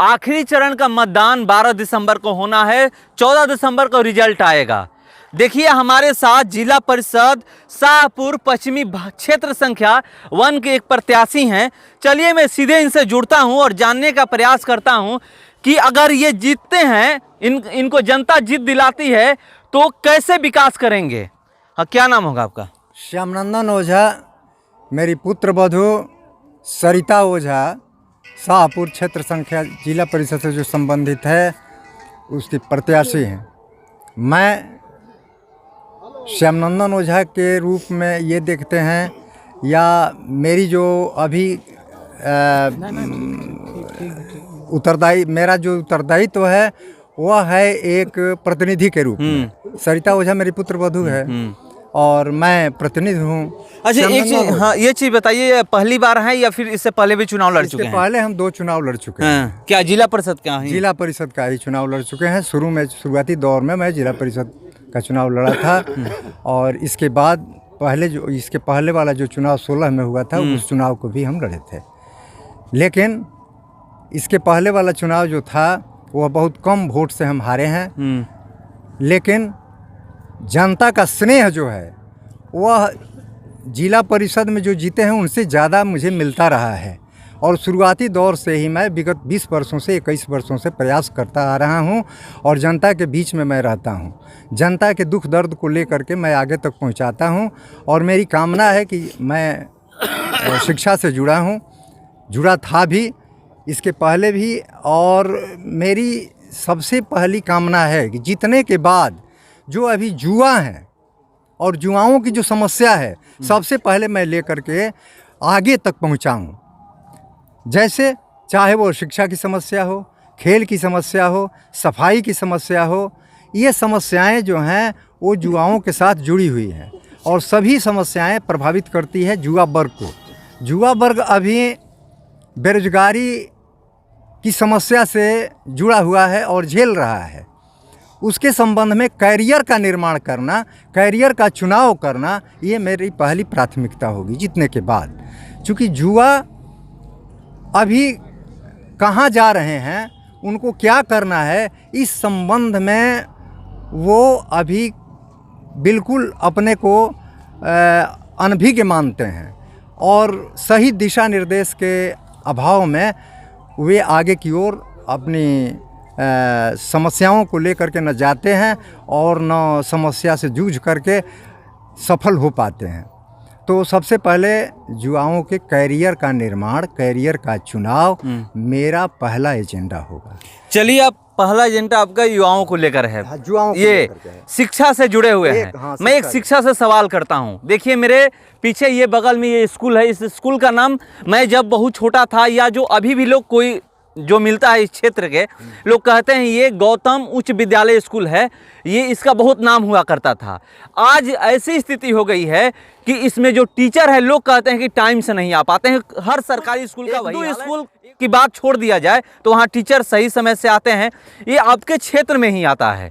आखिरी चरण का मतदान 12 दिसंबर को होना है। 14 दिसंबर को रिजल्ट आएगा। देखिए हमारे साथ जिला परिषद शाहपुर पश्चिमी क्षेत्र संख्या 1 के एक प्रत्याशी हैं। चलिए मैं सीधे इनसे जुड़ता हूं और जानने का प्रयास करता हूं कि अगर ये जीतते हैं, इनको जनता जीत दिलाती है तो कैसे विकास करेंगे। हाँ, क्या नाम होगा आपका? श्यामनंदन ओझा, मेरी पुत्र वधू सरिता ओझा शाहपुर क्षेत्र संख्या जिला परिषद से जो संबंधित है उसकी प्रत्याशी हैं। मैं श्यामनंदन ओझा के रूप में ये देखते हैं या मेरी जो अभी मेरा जो उत्तरदायित्व है वह है एक प्रतिनिधि के रूप में। सरिता ओझा मेरी पुत्र वधू है और मैं प्रतिनिधि हूँ। अच्छा, एक चीज, हाँ, ये चीज बताइए, पहली बार है या फिर इससे पहले भी चुनाव लड़ चुके हैं? पहले हम 2 चुनाव लड़ चुके हैं। क्या जिला परिषद का है? जिला परिषद का ही चुनाव लड़ चुके हैं। शुरुआती दौर में मैं जिला परिषद का चुनाव लड़ा था और इसके बाद इसके पहले वाला जो चुनाव 16 में हुआ था उस चुनाव को भी हम लड़े थे। लेकिन इसके पहले वाला चुनाव जो था वह बहुत कम वोट से हम हारे हैं। लेकिन जनता का स्नेह जो है वह जिला परिषद में जो जीते हैं उनसे ज़्यादा मुझे मिलता रहा है। और शुरुआती दौर से ही मैं विगत 20 वर्षों से 21 वर्षों से प्रयास करता आ रहा हूं और जनता के बीच में मैं रहता हूं। जनता के दुख दर्द को लेकर के मैं आगे तक पहुंचाता हूं और मेरी कामना है कि मैं शिक्षा से जुड़ा था भी इसके पहले भी। और मेरी सबसे पहली कामना है कि जीतने के बाद जो अभी जुआ है और जुआओं की जो समस्या है सबसे पहले मैं लेकर के आगे तक पहुंचाऊं। जैसे चाहे वो शिक्षा की समस्या हो, खेल की समस्या हो, सफाई की समस्या हो, ये समस्याएं जो हैं वो जुआओं के साथ जुड़ी हुई हैं और सभी समस्याएं प्रभावित करती है जुआ वर्ग को। जुआ वर्ग अभी बेरोजगारी की समस्या से जुड़ा हुआ है और झेल रहा है। उसके संबंध में कैरियर का निर्माण करना, कैरियर का चुनाव करना, ये मेरी पहली प्राथमिकता होगी जीतने के बाद। चूँकि जुआ अभी कहाँ जा रहे हैं, उनको क्या करना है, इस संबंध में वो अभी बिल्कुल अपने को अनभिज्ञ मानते हैं और सही दिशा निर्देश के अभाव में वे आगे की ओर अपनी समस्याओं को लेकर के न जाते हैं और न समस्या से जूझ करके सफल हो पाते हैं। तो सबसे पहले युवाओं के कैरियर का निर्माण, कैरियर का चुनाव मेरा पहला एजेंडा होगा। चलिए, आप पहला एजेंडा आपका युवाओं को लेकर है। हाँ, युवाओं ये शिक्षा से जुड़े हुए हैं। हाँ, मैं एक शिक्षा से सवाल करता हूँ। देखिए मेरे पीछे ये बगल में ये स्कूल है। इस स्कूल का नाम मैं जब बहुत छोटा था या जो अभी भी लोग कोई जो मिलता है इस क्षेत्र के लोग कहते हैं ये गौतम उच्च विद्यालय स्कूल है, ये इसका बहुत नाम हुआ करता था। आज ऐसी स्थिति हो गई है कि इसमें जो टीचर है लोग कहते हैं कि टाइम से नहीं आ पाते हैं। हर सरकारी स्कूल का वही स्कूल की बात छोड़ दिया जाए तो वहाँ टीचर सही समय से आते हैं, ये आपके क्षेत्र में ही आता है।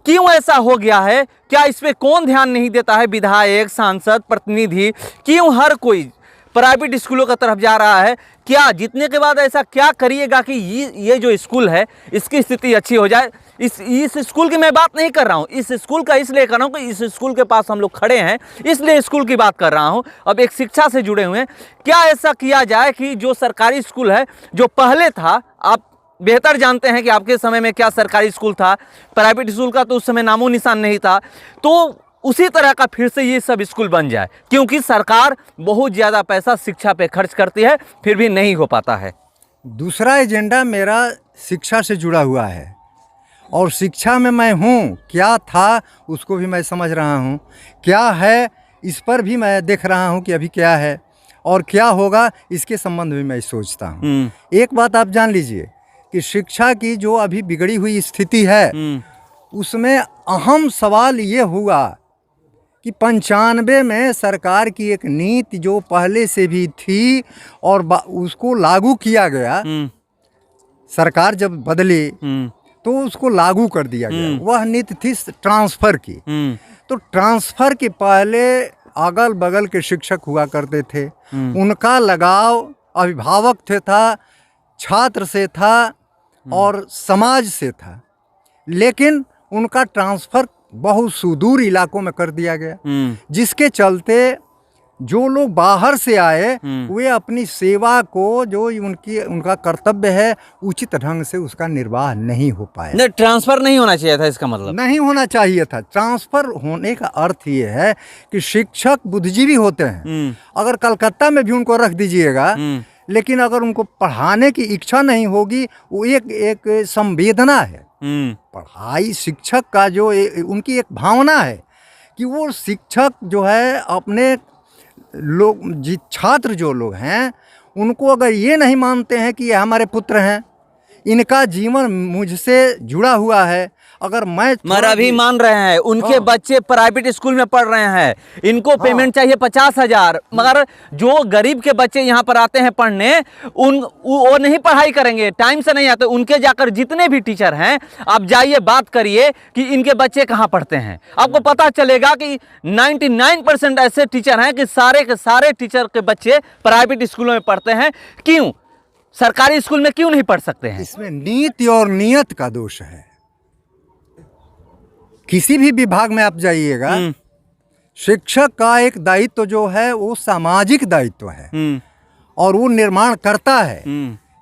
क्यों ऐसा हो गया है? क्या इस पर कौन ध्यान नहीं देता है? विधायक, सांसद, प्रतिनिधि, क्यों हर कोई प्राइवेट स्कूलों की तरफ जा रहा है? क्या जीतने के बाद ऐसा क्या करिएगा कि ये जो स्कूल है इसकी स्थिति अच्छी हो जाए? इस स्कूल की मैं बात नहीं कर रहा हूँ, इस स्कूल का इसलिए कर रहा हूँ कि इस स्कूल के पास हम लोग खड़े हैं, इसलिए स्कूल की बात कर रहा हूँ। अब एक शिक्षा से जुड़े हुए हैं, क्या ऐसा किया जाए कि जो सरकारी स्कूल है जो पहले था, आप बेहतर जानते हैं कि आपके समय में क्या सरकारी स्कूल था, प्राइवेट स्कूल का तो उस समय नामो निशान नहीं था, तो उसी तरह का फिर से ये सब स्कूल बन जाए। क्योंकि सरकार बहुत ज़्यादा पैसा शिक्षा पे खर्च करती है, फिर भी नहीं हो पाता है। दूसरा एजेंडा मेरा शिक्षा से जुड़ा हुआ है और शिक्षा में मैं हूँ, क्या था उसको भी मैं समझ रहा हूँ, क्या है इस पर भी मैं देख रहा हूँ कि अभी क्या है और क्या होगा इसके संबंध में मैं सोचता हूँ। एक बात आप जान लीजिए कि शिक्षा की जो अभी बिगड़ी हुई स्थिति है उसमें अहम सवाल ये हुआ कि 95 में सरकार की एक नीति जो पहले से भी थी और उसको लागू किया गया, सरकार जब बदली तो उसको लागू कर दिया गया। वह नीति थी ट्रांसफ़र की। तो ट्रांसफ़र के पहले अगल बगल के शिक्षक हुआ करते थे, उनका लगाव अभिभावक से था, छात्र से था और समाज से था, लेकिन उनका ट्रांसफ़र बहुत सुदूर इलाकों में कर दिया गया, जिसके चलते जो लोग बाहर से आए वे अपनी सेवा को, जो उनका कर्तव्य है, उचित ढंग से उसका निर्वाह नहीं हो पाया। नहीं, ट्रांसफर नहीं होना चाहिए था, इसका मतलब नहीं होना चाहिए था। ट्रांसफर होने का अर्थ ये है कि शिक्षक बुद्धिजीवी होते हैं। अगर कलकत्ता में भी उनको रख दीजिएगा, लेकिन अगर उनको पढ़ाने की इच्छा नहीं होगी, वो एक संवेदना है। पढ़ाई शिक्षक का जो उनकी एक भावना है कि वो शिक्षक जो है अपने लोग छात्र जो लोग हैं उनको अगर ये नहीं मानते हैं कि ये हमारे पुत्र हैं, इनका जीवन मुझसे जुड़ा हुआ है, अगर मरा भी मान रहे हैं, उनके बच्चे प्राइवेट स्कूल में पढ़ रहे हैं, इनको पेमेंट चाहिए 50,000, मगर जो गरीब के बच्चे यहाँ पर आते हैं पढ़ने, वो नहीं पढ़ाई करेंगे, टाइम से नहीं आते। उनके जाकर जितने भी टीचर हैं, आप जाइए बात करिए कि इनके बच्चे कहाँ पढ़ते हैं, आपको पता चलेगा कि 99% ऐसे टीचर हैं कि सारे के सारे टीचर के बच्चे प्राइवेट स्कूलों में पढ़ते हैं। क्यों? सरकारी स्कूल में क्यों नहीं पढ़ सकते हैं? इसमें नीति और नियत का दोष है। किसी भी विभाग में आप जाइएगा, शिक्षक का एक दायित्व जो है वो सामाजिक दायित्व है और वो निर्माण करता है।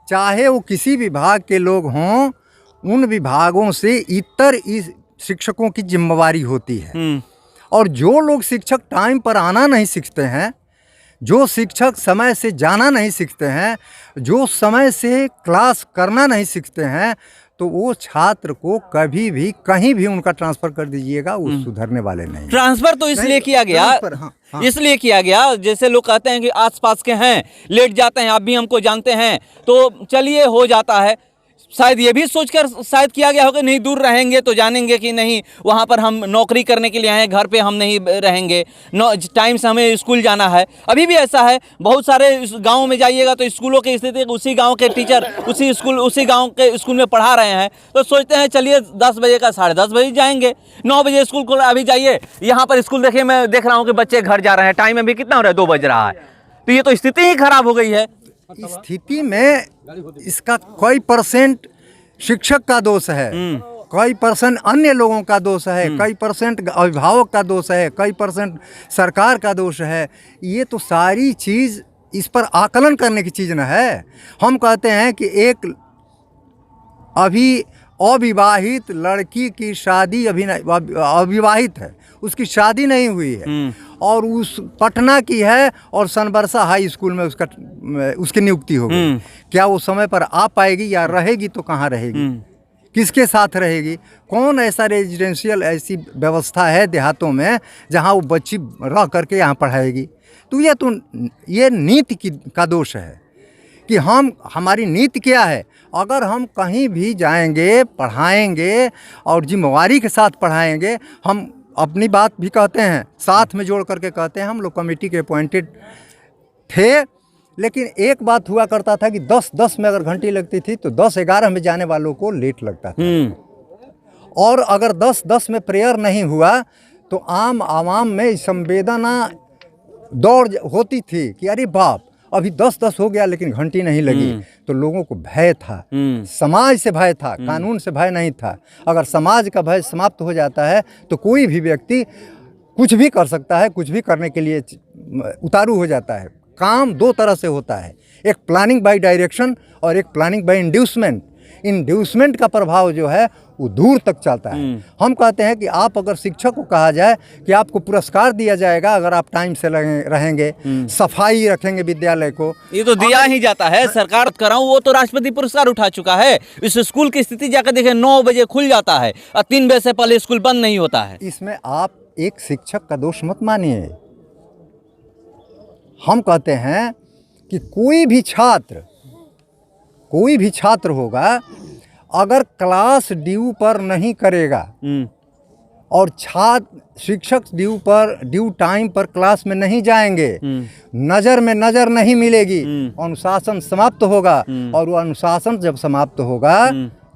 चाहे वो किसी विभाग के लोग हों, उन विभागों से इतर इस शिक्षकों की जिम्मेवारी होती है। और जो लोग शिक्षक टाइम पर आना नहीं सीखते हैं, जो शिक्षक समय से जाना नहीं सीखते हैं, जो समय से क्लास करना नहीं सीखते हैं, तो वो छात्र को कभी भी कहीं भी उनका ट्रांसफ़र कर दीजिएगा, वो सुधरने वाले नहीं। ट्रांसफ़र तो इसलिए किया गया, हाँ। इसलिए किया गया, जैसे लोग कहते हैं कि आसपास के हैं, लेट जाते हैं, आप भी हमको जानते हैं, तो चलिए हो जाता है। शायद ये भी सोचकर शायद किया गया होगा, नहीं दूर रहेंगे तो जानेंगे कि नहीं वहाँ पर हम नौकरी करने के लिए आए हैं, घर पे हम नहीं रहेंगे, टाइम से हमें स्कूल जाना है। अभी भी ऐसा है, बहुत सारे गांव में जाइएगा तो स्कूलों की स्थिति, उसी गांव के टीचर उसी गांव के स्कूल में पढ़ा रहे हैं, तो सोचते हैं चलिए 10 बजे का 10:30 बजे जाएंगे, 9 बजे स्कूल खुल रहा है, अभी जाइए यहाँ पर स्कूल देखिए, मैं देख रहा हूँ कि बच्चे घर जा रहे हैं, टाइम अभी कितना हो रहा है, 2 बज रहा है। तो ये तो स्थिति ही खराब हो गई है। स्थिति में इसका कई % शिक्षक का दोष है, कई % अन्य लोगों का दोष है, कई % अभिभावक का दोष है, कई % सरकार का दोष है। ये तो सारी चीज़ इस पर आकलन करने की चीज़ न है। हम कहते हैं कि एक अभी अविवाहित लड़की की शादी अविवाहित है, उसकी शादी नहीं हुई है और उस पटना की है और सनबरसा हाई स्कूल में उसकी नियुक्ति हो गई। क्या वो समय पर आ पाएगी या रहेगी तो कहाँ रहेगी, किसके साथ रहेगी? कौन ऐसा रेजिडेंशियल ऐसी व्यवस्था है देहातों में जहाँ वो बच्ची रह करके यहाँ पढ़ाएगी? तो ये नीति का दोष है कि हमारी नीति क्या है। अगर हम कहीं भी जाएंगे, पढ़ाएंगे और जिम्मेवारी के साथ पढ़ाएंगे, हम अपनी बात भी कहते हैं, साथ में जोड़ करके कहते हैं, हम लोग कमेटी के अपॉइंटेड थे, लेकिन एक बात हुआ करता था कि 10:10 में अगर घंटी लगती थी तो 10:11 में जाने वालों को लेट लगता था। और अगर 10:10 में प्रेयर नहीं हुआ तो आवाम में संवेदना दौड़ होती थी कि अरे बाप, अभी 10:10 हो गया लेकिन घंटी नहीं लगी। तो लोगों को भय था, समाज से भय था, कानून से भय नहीं था। अगर समाज का भय समाप्त हो जाता है तो कोई भी व्यक्ति कुछ भी कर सकता है, कुछ भी करने के लिए उतारू हो जाता है। काम 2 तरह से होता है, एक प्लानिंग बाय डायरेक्शन और एक प्लानिंग बाय इंड्यूसमेंट। इंड्यूसमेंट का प्रभाव जो है वो दूर तक चलता है। हम कहते हैं कि आप अगर शिक्षक को कहा जाए कि आपको पुरस्कार दिया जाएगा अगर आप टाइम से रहेंगे, सफाई रखेंगे विद्यालय को, ये तो दिया ही जाता है। सरकार कराऊं, वो तो राष्ट्रपति पुरस्कार उठा चुका है। इस स्कूल की स्थिति जाकर देखें, 9 बजे खुल जाता है और 3 बजे से पहले स्कूल बंद नहीं होता है। इसमें आप एक शिक्षक का दोष मत मानिए। हम कहते हैं कि कोई भी छात्र होगा, अगर क्लास ड्यू पर नहीं करेगा और शिक्षक ड्यू टाइम पर क्लास में नहीं जाएंगे, नज़र में नज़र नहीं मिलेगी, अनुशासन समाप्त होगा। और वो अनुशासन जब समाप्त होगा,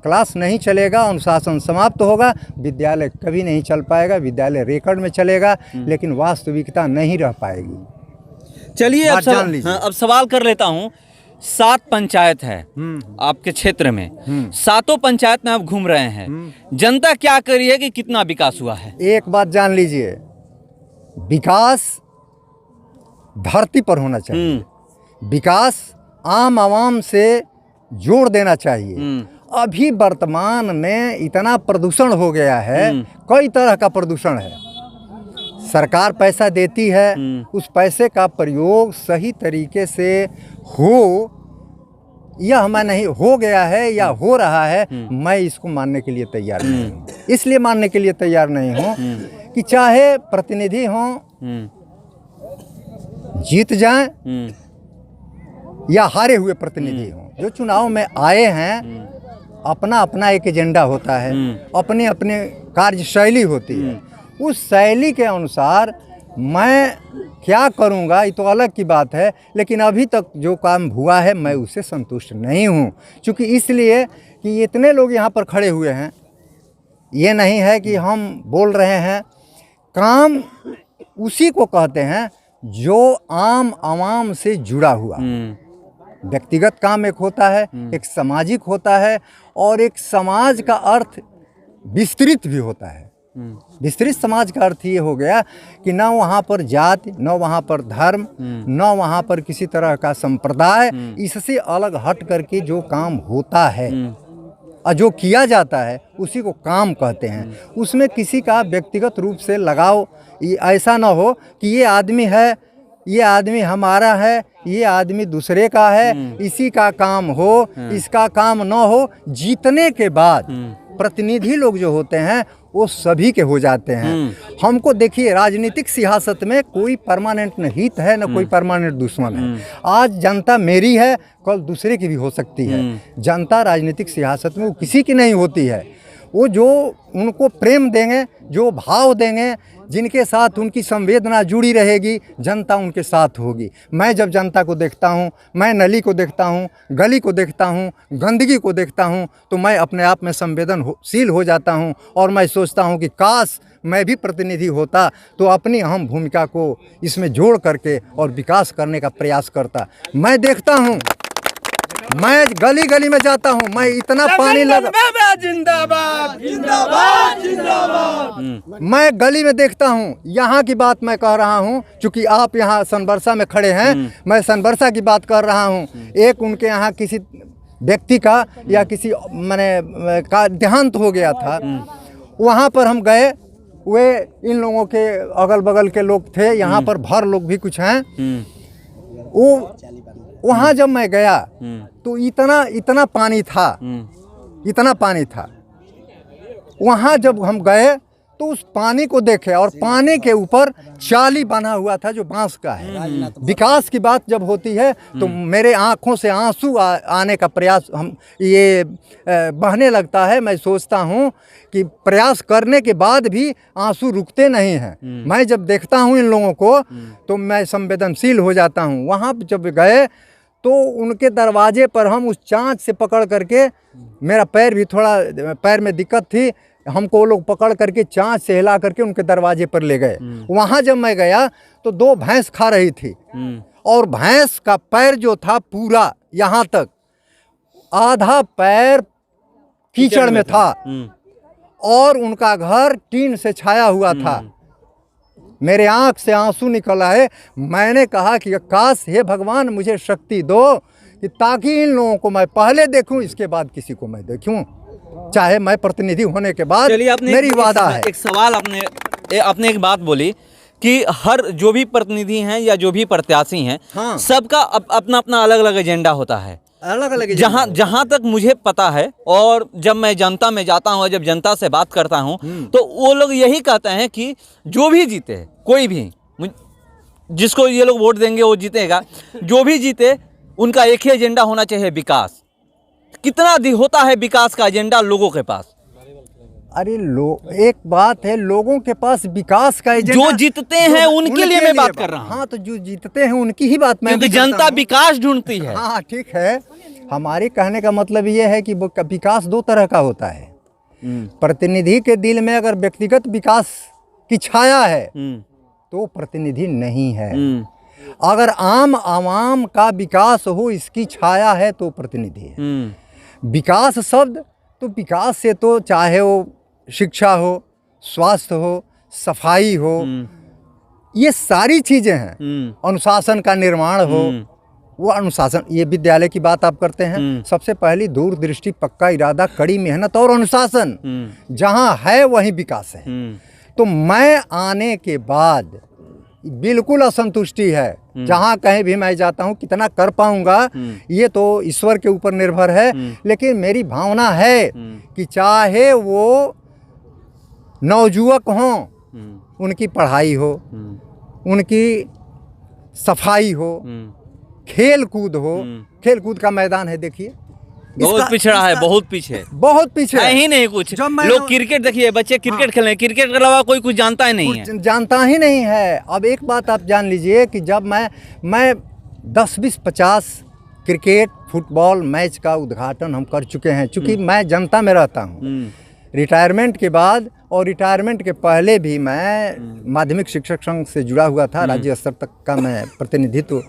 क्लास नहीं चलेगा, अनुशासन समाप्त होगा, विद्यालय कभी नहीं चल पाएगा। विद्यालय रिकॉर्ड में चलेगा लेकिन वास्तविकता नहीं रह पाएगी। चलिए अब सवाल कर लेता हूँ 7 पंचायत है आपके क्षेत्र में, 7 पंचायत में आप घूम रहे हैं, जनता क्या कर रही है कि कितना विकास हुआ है? एक बात जान लीजिए, विकास धरती पर होना चाहिए, विकास आम आवाम से जोड़ देना चाहिए। अभी वर्तमान में इतना प्रदूषण हो गया है, कई तरह का प्रदूषण है। सरकार पैसा देती है, उस पैसे का प्रयोग सही तरीके से हो या हमें नहीं हो गया है या हो रहा है, मैं इसको मानने के लिए तैयार नहीं हूँ। इसलिए मानने के लिए तैयार नहीं हूँ कि चाहे प्रतिनिधि हों जीत जाएं या हारे हुए प्रतिनिधि हों, जो चुनाव में आए हैं अपना अपना एक एजेंडा होता है, अपने अपने कार्यशैली होती है। उस शैली के अनुसार मैं क्या करूंगा ये तो अलग की बात है, लेकिन अभी तक जो काम हुआ है मैं उससे संतुष्ट नहीं हूं। क्योंकि इसलिए कि इतने लोग यहाँ पर खड़े हुए हैं, ये नहीं है कि हम बोल रहे हैं, काम उसी को कहते हैं जो आम आवाम से जुड़ा हुआ। व्यक्तिगत काम एक होता है, एक सामाजिक होता है, और एक समाज का अर्थ विस्तृत भी होता है। विस्तृत समाज का अर्थ ये हो गया कि न वहाँ पर जाति, न वहाँ पर धर्म, न वहाँ पर किसी तरह का संप्रदाय, इससे अलग हट करके जो काम होता है और जो किया जाता है उसी को काम कहते हैं। उसमें किसी का व्यक्तिगत रूप से लगाव ऐसा न हो कि ये आदमी है, ये आदमी हमारा है, ये आदमी दूसरे का है, इसी का काम हो, इसका काम न हो। जीतने के बाद प्रतिनिधि लोग जो होते हैं वो सभी के हो जाते हैं। हमको देखिए, राजनीतिक सियासत में कोई परमानेंट न हित है न कोई परमानेंट दुश्मन है। आज जनता मेरी है, कल दूसरे की भी हो सकती है। जनता राजनीतिक सियासत में वो किसी की नहीं होती है। वो जो उनको प्रेम देंगे, जो भाव देंगे, जिनके साथ उनकी संवेदना जुड़ी रहेगी, जनता उनके साथ होगी। मैं जब जनता को देखता हूँ, मैं नली को देखता हूँ, गली को देखता हूँ, गंदगी को देखता हूँ, तो मैं अपने आप में संवेदनशील हो जाता हूँ और मैं सोचता हूँ कि काश मैं भी प्रतिनिधि होता तो अपनी अहम भूमिका को इसमें जोड़ करके और विकास करने का प्रयास करता। मैं देखता हूँ, मैं गली गली में जाता हूँ, मैं इतना पानी लगा, जिंदाबाद जिंदाबाद जिंदाबाद, मैं गली में देखता हूँ। यहाँ की बात मैं कह रहा हूँ, क्योंकि आप यहाँ सनबरसा में खड़े हैं, मैं सनबरसा की बात कर रहा हूँ। एक उनके यहाँ किसी व्यक्ति का या किसी माने का देहांत हो गया था, वहाँ पर हम गए। वे इन लोगों के अगल बगल के लोग थे, यहाँ पर भर लोग भी कुछ हैं। वो वहाँ जब मैं गया तो इतना पानी था, इतना पानी था। वहाँ जब हम गए तो उस पानी को देखे और पानी के ऊपर चाली बना हुआ था जो बांस का है। विकास की बात जब होती है तो मेरे आँखों से आंसू आने का प्रयास हम ये बहने लगता है। मैं सोचता हूँ कि प्रयास करने के बाद भी आंसू रुकते नहीं हैं। मैं जब देखता हूँ इन लोगों को तो मैं संवेदनशील हो जाता हूँ। वहाँ जब गए तो उनके दरवाजे पर हम उस चाँच से पकड़ करके, मेरा पैर भी थोड़ा, पैर में दिक्कत थी, हमको वो लोग पकड़ करके चाँच से हिला करके उनके दरवाजे पर ले गए। वहाँ जब मैं गया तो 2 भैंस खा रही थी और भैंस का पैर जो था पूरा यहाँ तक, आधा पैर कीचड़ में था और उनका घर टीन से छाया हुआ था। मेरे आँख से आंसू निकल आए। मैंने कहा कि काश हे भगवान मुझे शक्ति दो कि ताकि इन लोगों को मैं पहले देखूं, इसके बाद किसी को मैं देखूं, चाहे मैं प्रतिनिधि होने के बाद। मेरी वादा है। एक सवाल आपने एक बात बोली कि हर जो भी प्रतिनिधि हैं या जो भी प्रत्याशी हैं, हाँ, सबका अपना अपना अलग अलग एजेंडा होता है। अलग अलग जहाँ तक मुझे पता है, और जब मैं जनता में जाता हूँ, जब जनता से बात करता हूँ, तो वो लोग यही कहते हैं कि जो भी जीते, कोई भी जिसको ये लोग वोट देंगे वो जीतेगा, जो भी जीते उनका एक ही एजेंडा होना चाहिए, विकास। कितना होता है विकास का एजेंडा लोगों के पास? अरे एक बात है, लोगों के पास विकास का एजेंडा, जो जीतते हैं उनके लिए मैं बात कर रहा हूँ। हाँ, तो जो जीतते हैं उनकी ही बात मैं, क्योंकि जनता विकास ढूंढती है। हाँ ठीक है, हमारे कहने का मतलब ये है कि विकास 2 तरह का होता है। प्रतिनिधि के दिल में अगर व्यक्तिगत विकास की छाया है तो प्रतिनिधि नहीं है। अगर आम आवाम का विकास हो, इसकी छाया है तो प्रतिनिधि है। विकास शब्द, तो विकास से तो चाहे वो शिक्षा हो, स्वास्थ्य हो, सफाई हो, ये सारी चीज़ें हैं। अनुशासन का निर्माण हो, वो अनुशासन, ये विद्यालय की बात आप करते हैं, सबसे पहली दूरदृष्टि, पक्का इरादा, कड़ी मेहनत और अनुशासन, जहाँ है वहीं विकास है। तो मैं आने के बाद बिल्कुल असंतुष्टि है। जहाँ कहीं भी मैं जाता हूँ, कितना कर पाऊंगा ये तो ईश्वर के ऊपर निर्भर है, लेकिन मेरी भावना है कि चाहे वो नवयुवक हों, उनकी पढ़ाई हो, उनकी सफाई हो, खेल कूद हो, खेल कूद का मैदान है, देखिए बहुत पिछड़ा है, बहुत पीछे, बहुत पीछे है ही नहीं कुछ। लोग क्रिकेट, देखिए बच्चे क्रिकेट खेल रहे हैं, क्रिकेट के अलावा कोई कुछ जानता ही नहीं है, जानता ही नहीं है। अब एक बात आप जान लीजिए कि जब मैं 10, 20, 50 क्रिकेट फुटबॉल मैच का उद्घाटन हम कर चुके हैं, चूँकि मैं जनता में रहता हूँ। रिटायरमेंट के बाद और रिटायरमेंट के पहले भी मैं माध्यमिक शिक्षक संघ से जुड़ा हुआ था, राज्य स्तर तक का मैं प्रतिनिधित्व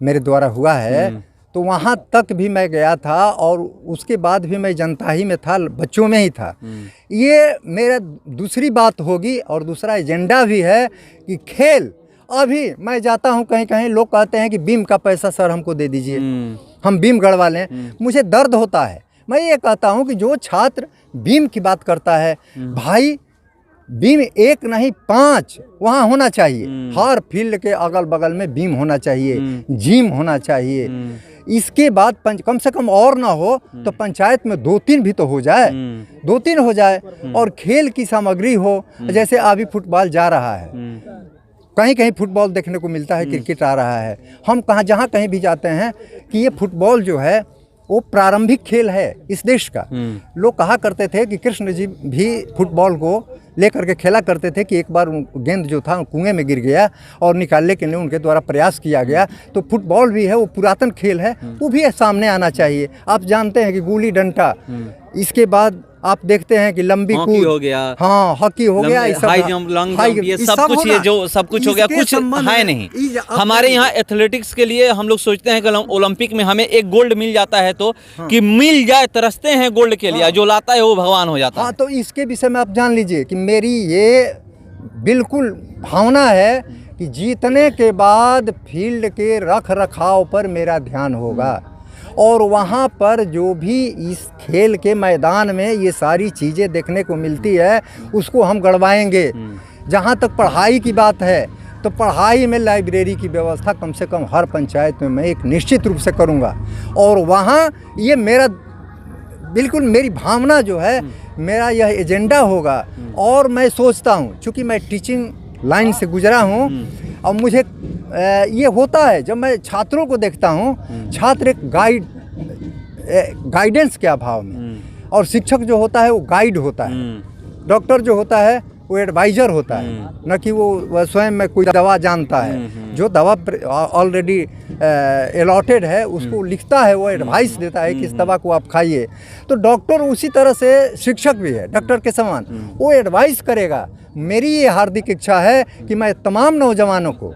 मेरे द्वारा हुआ है, तो वहाँ तक भी मैं गया था और उसके बाद भी मैं जनता ही में था, बच्चों में ही था। ये मेरा दूसरी बात होगी। और दूसरा एजेंडा भी है कि खेल, अभी मैं जाता हूँ कहीं कहीं, लोग कहते हैं कि बीम का पैसा सर हमको दे दीजिए, हम बीम गड़वा लें। मुझे दर्द होता है। मैं ये कहता हूँ कि जो छात्र बीम की बात करता है, भाई बीम 1 नहीं 5 वहाँ होना चाहिए। हर फील्ड के अगल बगल में बीम होना चाहिए, जिम होना चाहिए। इसके बाद कम से कम और ना हो तो पंचायत में 2-3 भी तो हो जाए, 2-3 हो जाए। और खेल की सामग्री हो, जैसे अभी फुटबॉल जा रहा है, कहीं कहीं फुटबॉल देखने को मिलता है, क्रिकेट आ रहा है। हम जहाँ कहीं भी जाते हैं कि ये फुटबॉल जो है वो प्रारंभिक खेल है इस देश का। लोग कहा करते थे कि कृष्ण जी भी फुटबॉल को लेकर के खेला करते थे कि एक बार गेंद जो था कुएं में गिर गया और निकालने के लिए उनके द्वारा प्रयास किया गया। तो फुटबॉल भी है, वो पुरातन खेल है, वो भी सामने आना चाहिए। आप जानते हैं कि गुल्ली डंडा, इसके बाद आप देखते हैं कि लंबी कूद हो गया, हाँ हॉकी हो गया, हाई जंप, लॉन्ग जंप, ये सब कुछ, ये जो सब कुछ हो गया, कुछ है नहीं। हमारे यहाँ एथलेटिक्स के लिए हम लोग सोचते हैं कि ओलंपिक में हमें एक गोल्ड मिल जाता है तो कि मिल जाए, तरसते हैं गोल्ड के लिए, जो लाता है वो भगवान हो जाता है। तो इसके विषय में आप जान लीजिए कि मेरी ये बिल्कुल भावना है कि जीतने के बाद फील्ड के रख रखाव पर मेरा ध्यान होगा, और वहाँ पर जो भी इस खेल के मैदान में ये सारी चीज़ें देखने को मिलती है उसको हम गड़वाएंगे। जहाँ तक पढ़ाई की बात है तो पढ़ाई में लाइब्रेरी की व्यवस्था कम से कम हर पंचायत में मैं एक निश्चित रूप से करूँगा। और वहाँ ये मेरा बिल्कुल मेरी भावना जो है, मेरा यह एजेंडा होगा। और मैं सोचता हूँ, चूँकि मैं टीचिंग लाइन से गुजरा हूँ और मुझे ये होता है जब मैं छात्रों को देखता हूँ, छात्र एक गाइडेंस के अभाव में, और शिक्षक जो होता है वो गाइड होता है, डॉक्टर जो होता है वो एडवाइज़र होता है, न कि वो स्वयं में कोई दवा जानता है। जो दवा ऑलरेडी अलॉटेड है उसको लिखता है, वो एडवाइस देता है कि इस दवा को आप खाइए। तो डॉक्टर उसी तरह से शिक्षक भी है, डॉक्टर के समान वो एडवाइस करेगा। मेरी ये हार्दिक इच्छा है कि मैं तमाम नौजवानों को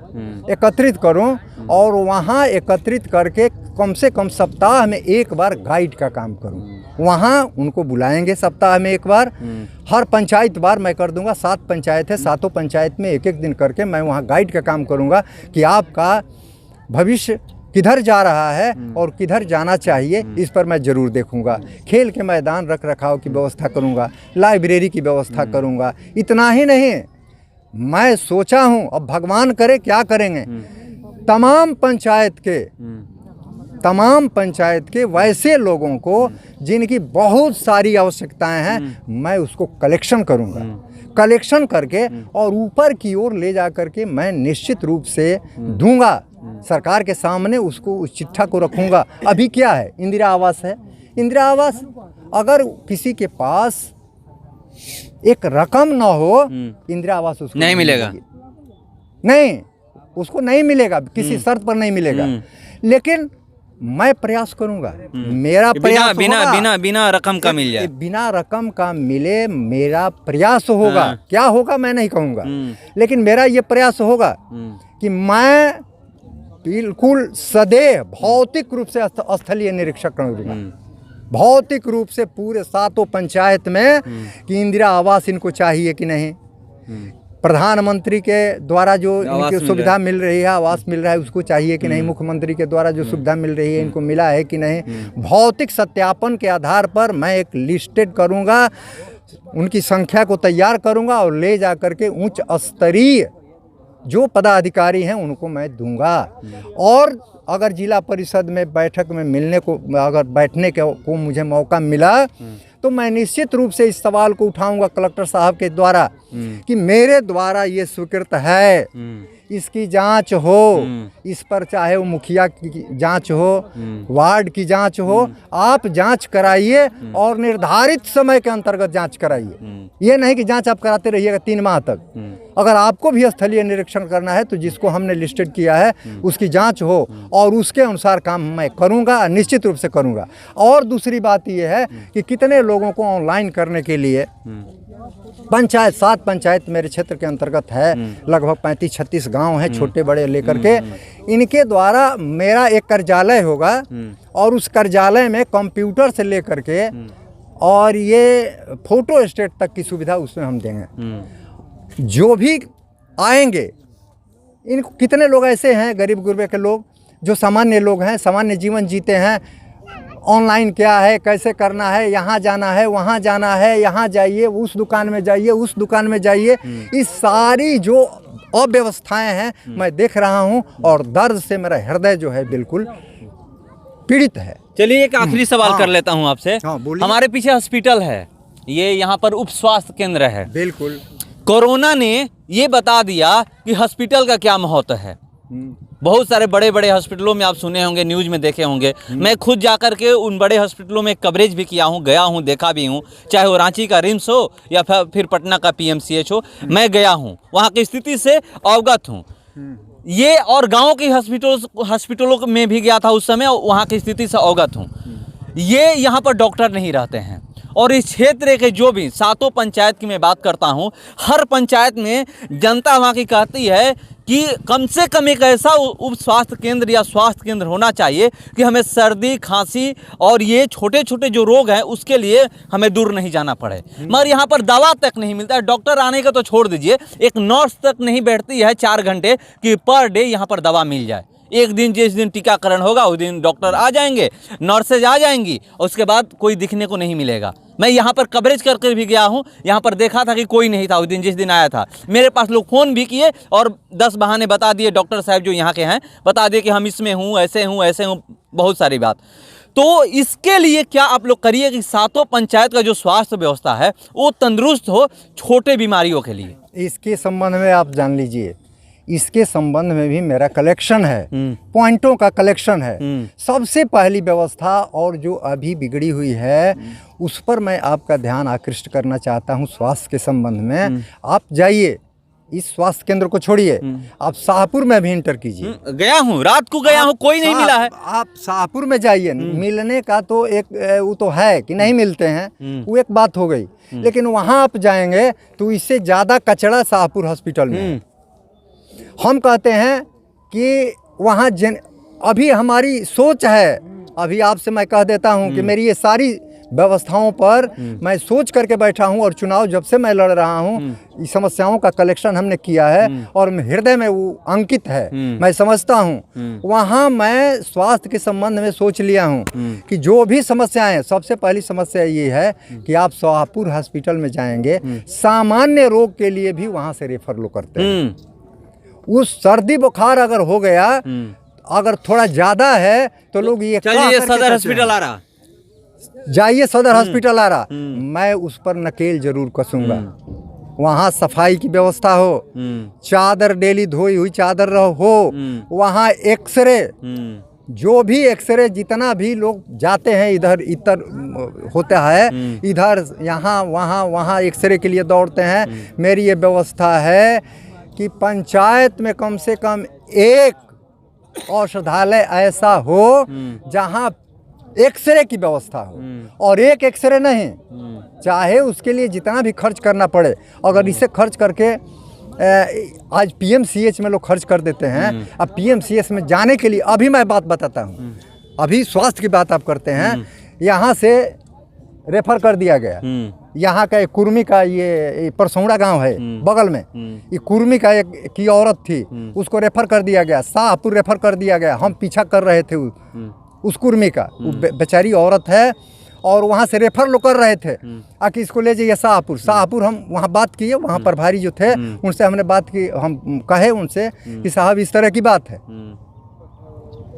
एकत्रित करूं और वहाँ एकत्रित करके कम से कम सप्ताह में एक बार गाइड का काम करूं। वहाँ उनको बुलाएंगे सप्ताह में एक बार, हर पंचायत बार मैं कर दूंगा। 7 पंचायत है, 7 पंचायत में एक दिन करके मैं वहाँ गाइड का काम करूँगा कि आपका भविष्य किधर जा रहा है और किधर जाना चाहिए, इस पर मैं ज़रूर देखूंगा। खेल के मैदान रख रखाव की व्यवस्था करूंगा, लाइब्रेरी की व्यवस्था करूंगा। इतना ही नहीं, मैं सोचा हूं, अब भगवान करे क्या करेंगे, तमाम पंचायत के वैसे लोगों को जिनकी बहुत सारी आवश्यकताएं हैं, मैं उसको कलेक्शन करूंगा। कलेक्शन करके और ऊपर की ओर ले जा करके मैं निश्चित रूप से दूंगा सरकार के सामने, उसको उस चिट्ठा को रखूंगा। अभी क्या है, इंदिरा आवास है। इंदिरा आवास अगर किसी के पास एक रकम ना हो, इंदिरा आवास उसको नहीं मिलेगा, नहीं उसको नहीं मिलेगा, किसी शर्त पर नहीं मिलेगा। लेकिन मैं प्रयास करूंगा, मेरा प्रयास बिना रकम का मिल जाए, बिना रकम का मिले, मेरा प्रयास होगा। क्या होगा मैं नहीं कहूँगा, लेकिन मेरा ये प्रयास होगा कि मैं बिल्कुल सदैव भौतिक रूप से स्थलीय निरीक्षण करूँगा, भौतिक रूप से पूरे 7 पंचायत में कि इंदिरा आवास इनको चाहिए कि नहीं, प्रधानमंत्री के द्वारा जो इनकी सुविधा मिल रही है, आवास मिल रहा है, उसको चाहिए कि नहीं, मुख्यमंत्री के द्वारा जो सुविधा मिल रही है इनको मिला है कि नहीं। भौतिक सत्यापन के आधार पर मैं एक लिस्टेड करूँगा, उनकी संख्या को तैयार करूँगा और ले जा करके उच्च स्तरीय जो पदाधिकारी हैं उनको मैं दूंगा। और अगर जिला परिषद में बैठक में मिलने को, अगर बैठने को मुझे मौका मिला तो मैं निश्चित रूप से इस सवाल को उठाऊंगा कलेक्टर साहब के द्वारा कि मेरे द्वारा ये स्वीकृत है, इसकी जांच हो, इस पर चाहे वो मुखिया की जांच हो, वार्ड की जांच हो, आप जांच कराइए और निर्धारित समय के अंतर्गत जांच कराइए। ये नहीं कि जांच आप कराते रहिएगा 3 माह तक। अगर आपको भी स्थलीय निरीक्षण करना है तो जिसको हमने लिस्टेड किया है उसकी जांच हो और उसके अनुसार काम मैं करूंगा, निश्चित रूप से करूंगा। और दूसरी बात यह है कि कितने लोगों को ऑनलाइन करने के लिए पंचायत 7 पंचायत मेरे क्षेत्र के अंतर्गत है, लगभग 35-36 गांव हैं छोटे बड़े लेकर के, इनके द्वारा मेरा एक कार्यालय होगा और उस कार्यालय में कंप्यूटर से लेकर के और ये फोटो स्टेट तक की सुविधा उसमें हम देंगे। जो भी आएंगे, इनको कितने लोग ऐसे हैं गरीब गुरबे के लोग जो सामान्य लोग हैं, सामान्य जीवन जीते हैं, ऑनलाइन क्या है, कैसे करना है, यहाँ जाना है, वहाँ जाना है, यहाँ जाइए, उस दुकान में जाइए, उस दुकान में जाइए, इस सारी जो अव्यवस्थाएं हैं मैं देख रहा हूँ और दर्द से मेरा हृदय जो है बिल्कुल पीड़ित है। चलिए एक आखिरी सवाल कर लेता हूँ आपसे। हमारे पीछे हॉस्पिटल है, ये यहाँ पर उप स्वास्थ्य केंद्र है। बिल्कुल कोरोना ने ये बता दिया कि हॉस्पिटल का क्या महत्व है। बहुत सारे बड़े बड़े हॉस्पिटलों में आप सुने होंगे, न्यूज़ में देखे होंगे। मैं खुद जाकर के उन बड़े हॉस्पिटलों में कवरेज भी किया हूँ, गया हूँ, देखा भी हूँ, चाहे वो रांची का रिम्स हो या फिर पटना का PMCH हो, मैं गया हूँ, वहाँ की स्थिति से अवगत हूँ। ये और गाँव की हॉस्पिटलों में भी गया था उस समय, वहाँ की स्थिति से अवगत हूँ। ये यहाँ पर डॉक्टर नहीं रहते हैं और इस क्षेत्र के जो भी 7 पंचायत की मैं बात करता हूँ, हर पंचायत में जनता वहाँ की कहती है कि कम से कम एक ऐसा उप स्वास्थ्य केंद्र या स्वास्थ्य केंद्र होना चाहिए कि हमें सर्दी, खांसी और ये छोटे छोटे जो रोग हैं उसके लिए हमें दूर नहीं जाना पड़े। मगर यहाँ पर दवा तक नहीं मिलता है। डॉक्टर आने का तो छोड़ दीजिए, एक नर्स तक नहीं बैठती है 4 घंटे कि पर डे यहाँ पर दवा मिल जाए। एक दिन जिस दिन टीकाकरण होगा उस दिन डॉक्टर आ जाएंगे, नर्सेज आ जाएंगी और उसके बाद कोई दिखने को नहीं मिलेगा। मैं यहाँ पर कवरेज करके भी गया हूँ, यहाँ पर देखा था कि कोई नहीं था उस दिन जिस दिन आया था। मेरे पास लोग फ़ोन भी किए और 10 बहाने बता दिए, डॉक्टर साहब जो यहाँ के हैं बता दिए कि हम इसमें हूँ, ऐसे हूँ, बहुत सारी बात। तो इसके लिए क्या आप लोग करिए कि 7 पंचायत का जो स्वास्थ्य व्यवस्था है वो तंदुरुस्त हो छोटे बीमारियों के लिए। इसके संबंध में आप जान लीजिए, इसके संबंध में भी मेरा कलेक्शन है, पॉइंटों का कलेक्शन है। सबसे पहली व्यवस्था और जो अभी बिगड़ी हुई है उस पर मैं आपका ध्यान आकृष्ट करना चाहता हूं। स्वास्थ्य के संबंध में आप जाइए, इस स्वास्थ्य केंद्र को छोड़िए, आप शाहपुर में भी इंटर कीजिए। गया हूँ, रात को गया हूँ, कोई नहीं मिला है। आप शाहपुर में जाइए, मिलने का तो एक वो तो है कि नहीं मिलते हैं, वो एक बात हो गई, लेकिन वहाँ आप जाएंगे तो इससे ज़्यादा कचरा शाहपुर हॉस्पिटल में है। हम कहते हैं कि वहाँ अभी हमारी सोच है, अभी आपसे मैं कह देता हूँ कि मेरी ये सारी व्यवस्थाओं पर मैं सोच करके बैठा हूँ और चुनाव जब से मैं लड़ रहा हूँ इस समस्याओं का कलेक्शन हमने किया है और हृदय में वो अंकित है। मैं समझता हूँ वहाँ मैं स्वास्थ्य के संबंध में सोच लिया हूँ कि जो भी समस्याएं, सबसे पहली समस्या ये है कि आप शाहपुर हॉस्पिटल में जाएंगे, सामान्य रोग के लिए भी वहाँ से रेफर लोग करते हैं। उस सर्दी बुखार अगर हो गया, अगर थोड़ा ज़्यादा है तो लोग ये चलिए सदर हॉस्पिटल आ रहा, जाइए सदर हॉस्पिटल आ रहा, मैं उस पर नकेल जरूर कसूंगा। वहाँ सफाई की व्यवस्था हो, चादर डेली धोई हुई चादर हो, वहाँ एक्सरे, जो भी एक्सरे जितना भी लोग जाते हैं इधर होता है, इधर यहाँ वहाँ एक्सरे के लिए दौड़ते हैं। मेरी ये व्यवस्था है कि पंचायत में कम से कम एक औषधालय ऐसा हो जहाँ एक्सरे की व्यवस्था हो, और एक एक्सरे नहीं, चाहे उसके लिए जितना भी खर्च करना पड़े, अगर इसे खर्च करके आज पीएमसीएच में लोग खर्च कर देते हैं। अब पीएमसीएच में जाने के लिए अभी मैं बात बताता हूँ, अभी स्वास्थ्य की बात आप करते हैं, यहाँ से रेफर कर दिया गया। यहाँ का एक कुर्मी का ये परसौड़ा गांव है बगल में, ये कुर्मी का एक की औरत थी, उसको रेफर कर दिया गया, शाहपुर रेफर कर दिया गया। हम पीछा कर रहे थे उस कुर्मी का, वो बेचारी औरत है, और वहाँ से रेफर लोग कर रहे थे आकि इसको ले जाइए शाहपुर। हम वहाँ बात किए, वहाँ प्रभारी जो थे उनसे हमने बात की, हम कहे उनसे कि साहब इस तरह की बात है,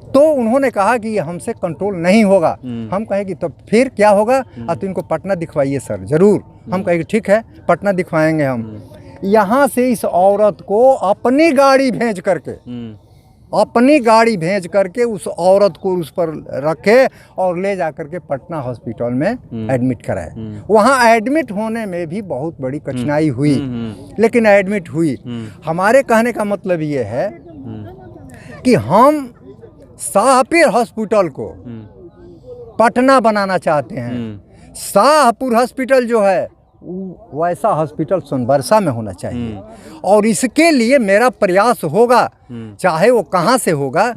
तो उन्होंने कहा कि ये हमसे कंट्रोल नहीं होगा। हम कहे कि तो फिर क्या होगा? तो इनको पटना दिखवाइए सर, ज़रूर। हम कहे कि ठीक है, पटना दिखवाएंगे हम। यहाँ से इस औरत को अपनी गाड़ी भेज करके उस औरत को उस पर रखे और ले जा करके पटना हॉस्पिटल में एडमिट कराए। वहाँ एडमिट होने में भी बहुत बड़ी कठिनाई हुई, लेकिन एडमिट हुई। हमारे कहने का मतलब ये है कि हम शाहपुर हॉस्पिटल को पटना बनाना चाहते हैं। शाहपुर हॉस्पिटल जो है वैसा हॉस्पिटल सोनबरसा में होना चाहिए, और इसके लिए मेरा प्रयास होगा, चाहे वो कहाँ से होगा,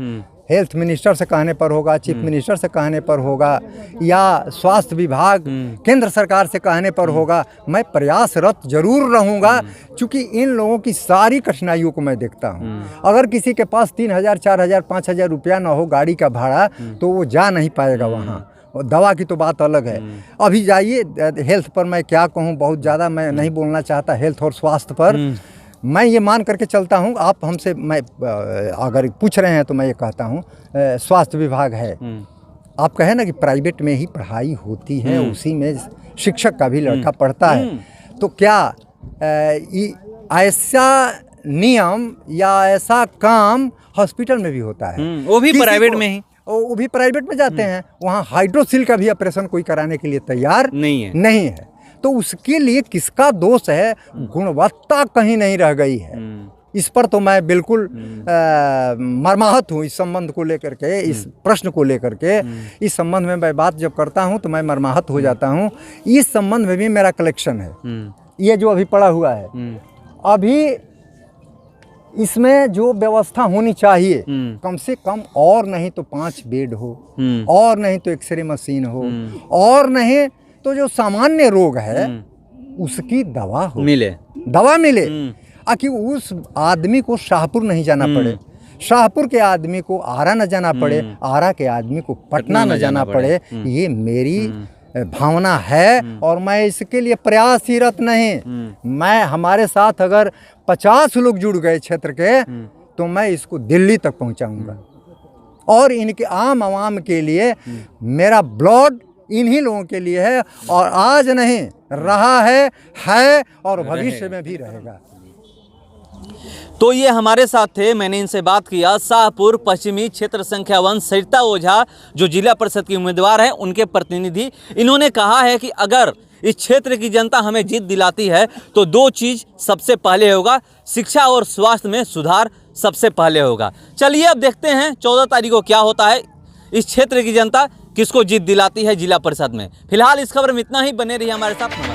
हेल्थ मिनिस्टर से कहने पर होगा, चीफ मिनिस्टर से कहने पर होगा, या स्वास्थ्य विभाग केंद्र सरकार से कहने पर होगा। मैं प्रयासरत जरूर रहूँगा, क्योंकि इन लोगों की सारी कठिनाइयों को मैं देखता हूँ। अगर किसी के पास 3,000, 4,000, 5,000 रुपया ना हो गाड़ी का भाड़ा, तो वो जा नहीं पाएगा वहाँ। दवा की तो बात अलग है। अभी जाइए, हेल्थ पर मैं क्या कहूँ, बहुत ज़्यादा मैं नहीं बोलना चाहता हेल्थ और स्वास्थ्य पर। मैं ये मान करके चलता हूँ, आप हमसे मैं अगर पूछ रहे हैं तो मैं ये कहता हूँ, स्वास्थ्य विभाग है। आप कहें ना कि प्राइवेट में ही पढ़ाई होती है, उसी में शिक्षक का भी लड़का पढ़ता है, तो क्या ऐसा नियम या ऐसा काम हॉस्पिटल में भी होता है? वो भी प्राइवेट में ही, वो भी प्राइवेट में जाते हैं। वहाँ हाइड्रोसिल का भी ऑपरेशन कोई कराने के लिए तैयार नहीं है। तो उसके लिए किसका दोष है? गुणवत्ता कहीं नहीं रह गई है। इस पर तो मैं बिल्कुल मर्माहत हूँ, इस संबंध को लेकर के, इस प्रश्न को लेकर के। इस संबंध में मैं बात जब करता हूँ तो मैं मर्माहत हो जाता हूँ। इस संबंध में भी मेरा कलेक्शन है, ये जो अभी पड़ा हुआ है। अभी इसमें जो व्यवस्था होनी चाहिए, कम से कम और नहीं तो 5 बेड हो, और नहीं तो एक्सरे मशीन हो, और नहीं तो जो सामान्य रोग है उसकी दवा मिले, ताकि उस आदमी को शाहपुर नहीं जाना पड़े, शाहपुर के आदमी को आरा न जाना पड़े, आरा के आदमी को पटना न जाना पड़े। ये मेरी भावना है, और मैं इसके लिए प्रयासरत नहीं। मैं, हमारे साथ अगर 50 लोग जुड़ गए क्षेत्र के, तो मैं इसको दिल्ली तक पहुंचाऊंगा। और इनके आम आवाम के लिए मेरा ब्लड इन्हीं लोगों के लिए है, और आज नहीं रहा है और भविष्य में भी रहेगा। तो ये हमारे साथ थे, मैंने इनसे बात किया। शाहपुर पश्चिमी क्षेत्र संख्या 1 सरिता ओझा जो जिला परिषद की उम्मीदवार है, उनके प्रतिनिधि। इन्होंने कहा है कि अगर इस क्षेत्र की जनता हमें जीत दिलाती है तो 2 चीज़ सबसे पहले होगा, शिक्षा और स्वास्थ्य में सुधार सबसे पहले होगा। चलिए अब देखते हैं 14 तारीख को क्या होता है, इस क्षेत्र की जनता किसको जीत दिलाती है जिला परिषद में। फिलहाल इस खबर में इतना ही, बने रहिए हमारे साथ।